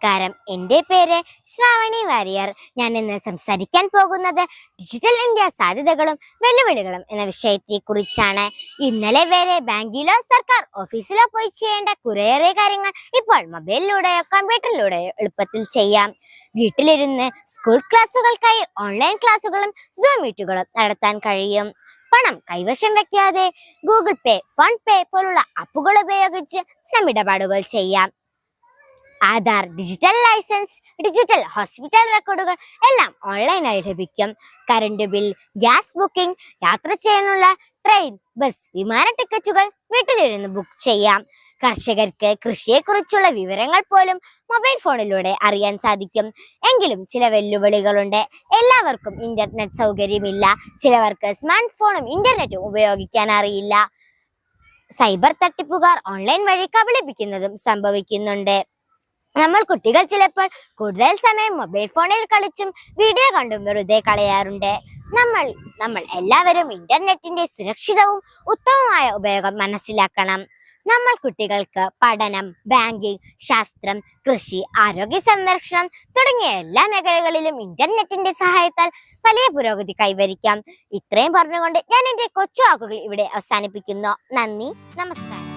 നമസ്കാരം, എൻ്റെ പേര് ശ്രാവണി വാര്യർ. ഞാൻ ഇന്ന് സംസാരിക്കാൻ പോകുന്നത് ഡിജിറ്റൽ ഇന്ത്യ സാധ്യതകളും വെല്ലുവിളികളും എന്ന വിഷയത്തെ കുറിച്ചാണ്. ഇന്നലെ വരെ ബാങ്കിലോ സർക്കാർ ഓഫീസിലോ പോയി ചെയ്യേണ്ട കുറേയേറെ കാര്യങ്ങൾ ഇപ്പോൾ മൊബൈലിലൂടെയോ കമ്പ്യൂട്ടറിലൂടെയോ എളുപ്പത്തിൽ ചെയ്യാം. വീട്ടിലിരുന്ന് സ്കൂൾ ക്ലാസ്സുകൾക്കായി ഓൺലൈൻ ക്ലാസ്സുകളും സൂം മീറ്റുകളും നടത്താൻ കഴിയും. പണം കൈവശം വെക്കാതെ ഗൂഗിൾ പേ, ഫോൺ പേ പോലുള്ള ആപ്പുകൾ ഉപയോഗിച്ച് പണമിടപാടുകൾ ചെയ്യാം. Aadhaar, digital license, digital hospital റെക്കോർഡുകൾ എല്ലാം ഓൺലൈനായി ലഭിക്കും. കറണ്ട് ബിൽ, ഗ്യാസ് ബുക്കിംഗ്, യാത്ര ചെയ്യാനുള്ള ട്രെയിൻ, ബസ്, വിമാന ടിക്കറ്റുകൾ വീട്ടിലിരുന്ന് ബുക്ക് ചെയ്യാം. കർഷകർക്ക് കൃഷിയെക്കുറിച്ചുള്ള വിവരങ്ങൾ പോലും മൊബൈൽ ഫോണിലൂടെ അറിയാൻ സാധിക്കും. എങ്കിലും ചില വെല്ലുവിളികളുണ്ട്. എല്ലാവർക്കും ഇന്റർനെറ്റ് സൗകര്യമില്ല. ചിലവർക്ക് സ്മാർട്ട് ഫോണും ഇന്റർനെറ്റും ഉപയോഗിക്കാൻ അറിയില്ല. സൈബർ തട്ടിപ്പുകാർ ഓൺലൈൻ വഴി കബളിപ്പിക്കുന്നതും സംഭവിക്കുന്നുണ്ട്. നമ്മൾ കുട്ടികൾ ചിലപ്പോൾ കൂടുതൽ സമയം മൊബൈൽ ഫോണിൽ കളിച്ചും വീഡിയോ കണ്ടും വെറുതെ കളയാറുണ്ട്. നമ്മൾ എല്ലാവരും ഇന്റർനെറ്റിന്റെ സുരക്ഷിതവും ഉത്തമമായ ഉപയോഗം മനസ്സിലാക്കണം. നമ്മൾ കുട്ടികൾക്ക് പഠനം, ബാങ്കിംഗ്, ശാസ്ത്രം, കൃഷി, ആരോഗ്യ സംരക്ഷണം തുടങ്ങിയ എല്ലാ മേഖലകളിലും ഇന്റർനെറ്റിന്റെ സഹായത്താൽ വലിയ പുരോഗതി കൈവരിക്കാം. ഇത്രയും പറഞ്ഞുകൊണ്ട് ഞാൻ എൻ്റെ കൊച്ചു വാക്കുകൾ ഇവിടെ അവസാനിപ്പിക്കുന്നു. നന്ദി, നമസ്കാരം.